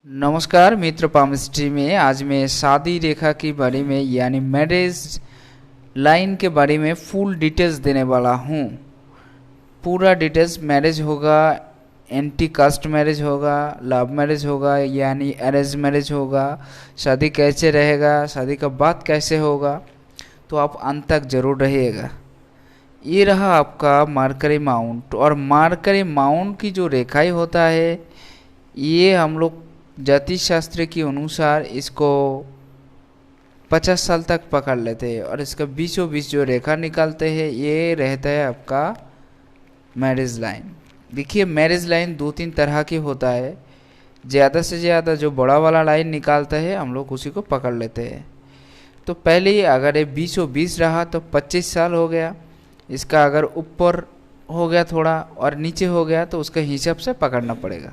नमस्कार मित्र, पामिस्ट्री में आज मैं शादी रेखा के बारे में यानी मैरिज लाइन के बारे में फुल डिटेल्स देने वाला हूँ। पूरा डिटेल्स मैरिज होगा, एंटी कास्ट मैरिज होगा, लव मैरिज होगा यानी अरेंज मैरिज होगा, शादी कैसे रहेगा, शादी का बाद कैसे होगा, तो आप अंत तक ज़रूर रहिएगा। ये रहा आपका मार्करी माउंट। और मार्करी माउंट की जो रेखाएं होता है, ये हम लोग ज्योतिष शास्त्र के अनुसार इसको 50 साल तक पकड़ लेते हैं और इसका बीचों बीच जो रेखा निकालते हैं ये रहता है आपका मैरिज लाइन। देखिए, मैरिज लाइन दो तीन तरह की होता है। ज़्यादा से ज़्यादा जो बड़ा वाला लाइन निकालता है हम लोग उसी को पकड़ लेते हैं। तो पहले ही अगर ये बीचों बीच रहा तो 25 साल हो गया। इसका अगर ऊपर हो गया थोड़ा और नीचे हो गया तो उसके हिसाब से पकड़ना पड़ेगा।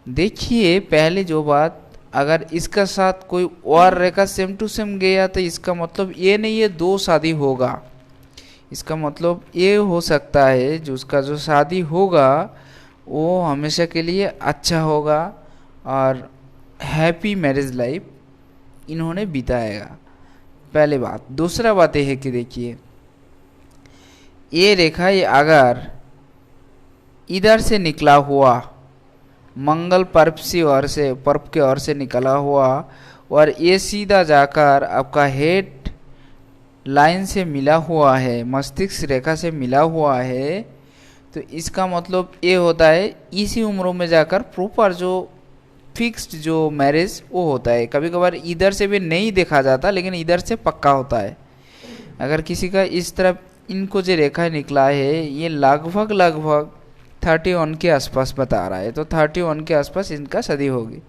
देखिए, पहले जो बात, अगर इसका साथ कोई और रेखा सेम टू सेम गया तो इसका मतलब ये नहीं है दो शादी होगा। इसका मतलब ये हो सकता है जो उसका जो शादी होगा वो हमेशा के लिए अच्छा होगा और हैप्पी मैरिज लाइफ इन्होंने बिताएगा। पहले बात। दूसरा बात यह है कि देखिए, ये रेखा ये अगर इधर से निकला हुआ, मंगल पर्व की ओर से निकला हुआ और ये सीधा जाकर आपका हेड लाइन से मिला हुआ है, मस्तिष्क रेखा से मिला हुआ है, तो इसका मतलब ये होता है इसी उम्रों में जाकर प्रॉपर जो फिक्स्ड जो मैरिज वो होता है। कभी कभार इधर से भी नहीं देखा जाता लेकिन इधर से पक्का होता है। अगर किसी का इस तरफ इनको जो रेखा निकला है ये लगभग 31 के आसपास बता रहा है, तो 31 के आसपास इनका शादी होगी।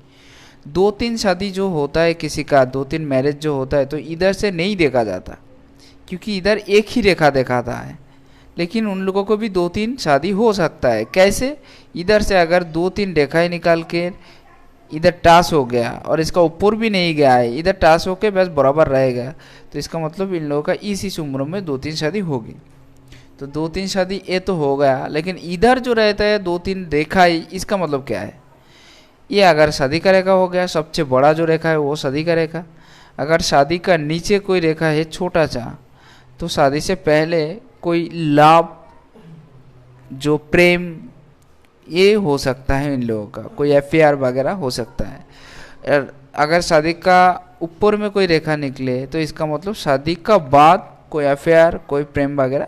दो तीन शादी जो होता है किसी का, दो तीन मैरिज जो होता है तो इधर से नहीं देखा जाता क्योंकि इधर एक ही रेखा दिखाता है। लेकिन उन लोगों को भी दो तीन शादी हो सकता है। कैसे? इधर से अगर दो तीन रेखाएं निकाल के इधर टास हो गया और इसका ऊपर भी नहीं गया है, इधर टास होके बस बराबर रहेगा, तो इसका मतलब इन लोगों का इस उम्र में दो तीन शादी होगी। तो दो तीन शादी ये तो हो गया, लेकिन इधर जो रहता है दो तीन रेखा, इसका मतलब क्या है? ये अगर शादी का रेखा हो गया, सबसे बड़ा जो रेखा है वो शादी का रेखा। अगर शादी का नीचे कोई रेखा है छोटा सा, तो शादी से पहले कोई लाभ, जो प्रेम, ये हो सकता है इन लोगों का, कोई अफेयर वगैरह हो सकता है। अगर शादी का ऊपर में कोई रेखा निकले तो इसका मतलब शादी का बाद कोई अफेयर, कोई प्रेम वगैरह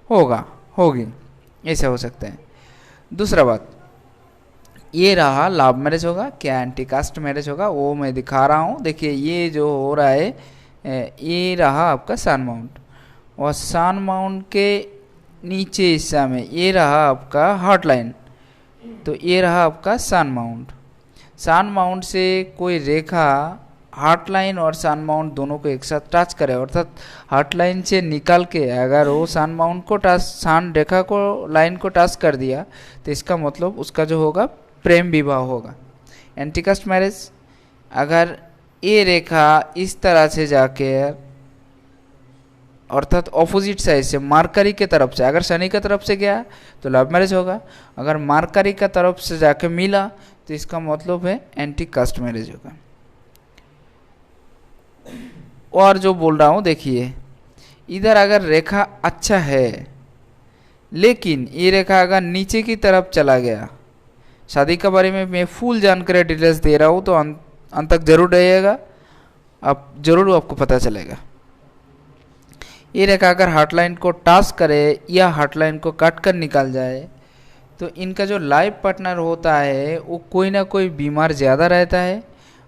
होगी, ऐसा हो सकता है। दूसरा बात, ये रहा लव मैरिज होगा क्या एंटी कास्ट मैरिज होगा वो मैं दिखा रहा हूँ। देखिए, ये जो हो रहा है ये रहा आपका सन माउंट, और सन माउंट के नीचे हिस्सा में ये रहा आपका हॉट लाइन, तो ये रहा आपका सन माउंट। सन माउंट से कोई रेखा हार्ट लाइन और सन माउंट दोनों को एक साथ टच करे, अर्थात हार्ट लाइन से निकाल के अगर वो सन माउंट को टच, सन रेखा को, लाइन को टच कर दिया तो इसका मतलब उसका जो होगा प्रेम विवाह होगा। एंटीकास्ट मैरिज, अगर ये रेखा इस तरह से जाके अर्थात ऑपोजिट साइड से मार्करी के तरफ से, अगर शनि की तरफ से गया तो लव मैरिज होगा, अगर मार्करी की तरफ से जाके मिला तो इसका मतलब है एंटी कास्ट मैरिज होगा। और जो बोल रहा हूँ, देखिए इधर अगर रेखा अच्छा है लेकिन ये रेखा अगर नीचे की तरफ चला गया, शादी के बारे में मैं फुल जानकारी डिटेल्स दे रहा हूँ तो अंत तक जरूर रहिएगा, आप जरूर आपको पता चलेगा। ये रेखा अगर हार्टलाइन को टच करे या हार्टलाइन को काट कर निकाल जाए तो इनका जो लाइफ पार्टनर होता है वो कोई ना कोई बीमार ज़्यादा रहता है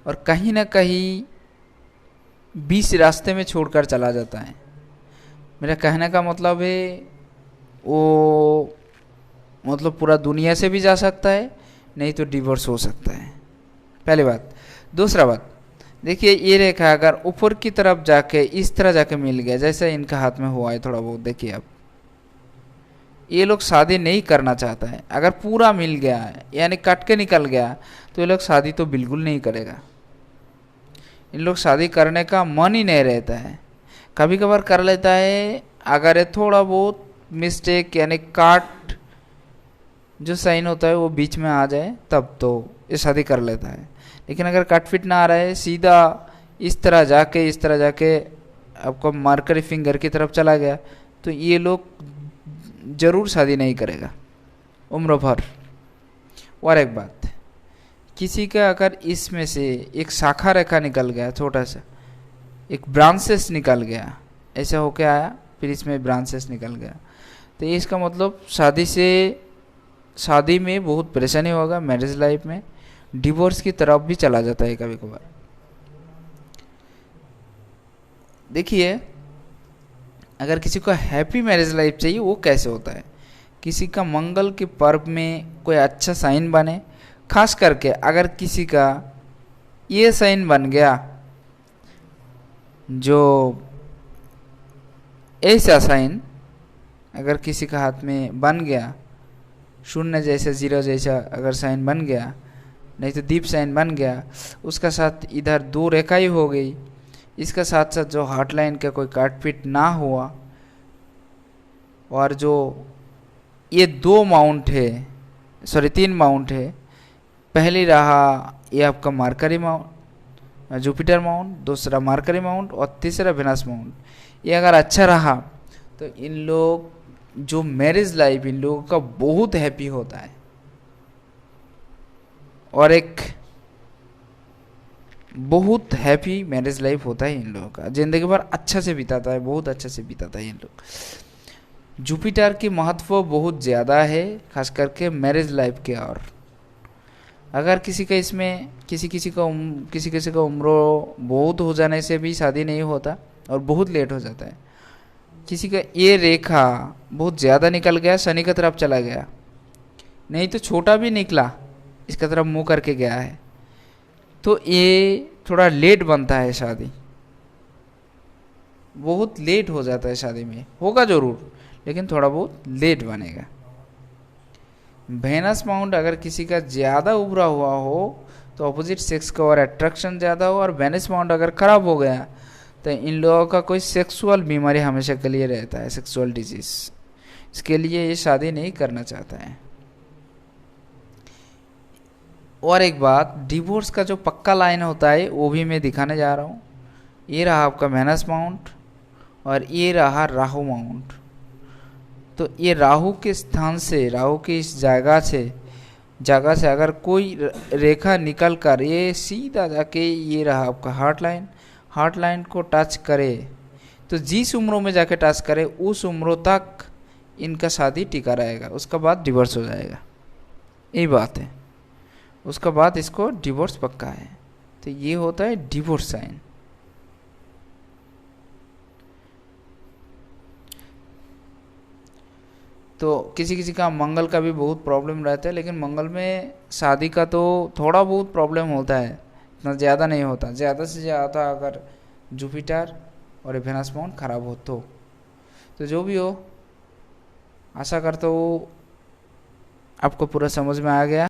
और कहीं ना कहीं बीच रास्ते में छोड़कर चला जाता है। मेरा कहने का मतलब है वो मतलब पूरा दुनिया से भी जा सकता है, नहीं तो डिवोर्स हो सकता है। पहली बात। दूसरा बात, देखिए ये रेखा अगर ऊपर की तरफ जाके इस तरह जाके मिल गया, जैसे इनका हाथ में हुआ है थोड़ा बहुत, देखिए आप, ये लोग शादी नहीं करना चाहता है। अगर पूरा मिल गया है यानी कट के निकल गया तो ये लोग शादी तो बिल्कुल नहीं करेगा। इन लोग शादी करने का मन ही नहीं रहता है। कभी कभार कर लेता है अगर ये थोड़ा बहुत मिस्टेक यानी काट जो साइन होता है वो बीच में आ जाए तब तो ये शादी कर लेता है। लेकिन अगर कट फिट ना आ रहा है, सीधा इस तरह जाके आपको मरकरी फिंगर की तरफ चला गया, तो ये लोग जरूर शादी नहीं करेगा उम्र भर। और एक बात, किसी का अगर इसमें से एक शाखा रेखा निकल गया, छोटा सा एक ब्रांचेस निकल गया, ऐसा होके आया फिर इसमें ब्रांचेस निकल गया, तो इसका मतलब शादी में बहुत परेशानी होगा, मैरिज लाइफ में डिवोर्स की तरफ भी चला जाता है कभी कभार। देखिए, अगर किसी को हैप्पी मैरिज लाइफ चाहिए वो कैसे होता है, किसी का मंगल के पर्व में कोई अच्छा साइन बने, खास करके अगर किसी का ये साइन बन गया जो ऐसा साइन अगर किसी का हाथ में बन गया, शून्य जैसा जीरो जैसा अगर साइन बन गया, नहीं तो दीप साइन बन गया, उसका साथ इधर दो रेखाएं हो गई, इसका साथ साथ जो हार्ट लाइन का कोई काट पीट ना हुआ, और जो ये दो माउंट है, सॉरी 3 माउंट है, पहली रहा ये आपका मरकरी माउंट जुपिटर माउंट, दूसरा मरकरी माउंट और तीसरा वेनस माउंट, ये अगर अच्छा रहा तो इन लोग जो मैरिज लाइफ इन लोगों का बहुत हैप्पी होता है, और एक बहुत हैप्पी मैरिज लाइफ होता है इन लोगों का, जिंदगी भर अच्छा से बिताता है, बहुत अच्छा से बिताता है इन लोग। जुपिटर की महत्व बहुत ज़्यादा है, खास करके मैरिज लाइफ के। और अगर किसी का इसमें किसी का उम्र बहुत हो जाने से भी शादी नहीं होता और बहुत लेट हो जाता है, किसी का ये रेखा बहुत ज़्यादा निकल गया, शनि की तरफ चला गया, नहीं तो छोटा भी निकला इसका तरफ मुंह करके गया है, तो ये थोड़ा लेट बनता है शादी, बहुत लेट हो जाता है शादी में, होगा जरूर लेकिन थोड़ा बहुत लेट बनेगा। वेनस माउंट अगर किसी का ज़्यादा उभरा हुआ हो तो अपोजिट सेक्स का और अट्रैक्शन ज़्यादा हो, और वेनस माउंट अगर ख़राब हो गया तो इन लोगों का कोई सेक्सुअल बीमारी हमेशा के लिए रहता है, सेक्सुअल डिजीज, इसके लिए ये शादी नहीं करना चाहता है। और एक बात, डिवोर्स का जो पक्का लाइन होता है वो भी मैं दिखाने जा रहा हूँ। ये रहा आपका वेनस माउंट और ये रहा राहु माउंट। तो ये राहु के स्थान से, राहु की इस जगह से अगर कोई रेखा निकल कर ये सीधा जाके ये रहा आपका हार्ट लाइन को टच करे, तो जिस उम्रों में जाके टच करे उस उम्रों तक इनका शादी टिका रहेगा, उसका बाद डिवोर्स हो जाएगा, यही बात है। उसका बाद इसको डिवोर्स पक्का है। तो ये होता है डिवोर्स साइन। तो किसी का मंगल का भी बहुत प्रॉब्लम रहता है, लेकिन मंगल में शादी का तो थोड़ा बहुत प्रॉब्लम होता है, इतना ज़्यादा नहीं होता। ज़्यादा से ज़्यादा अगर जुपिटर और वेनस माउंट खराब हो तो जो भी हो, आशा करता हूँ आपको पूरा समझ में आ गया।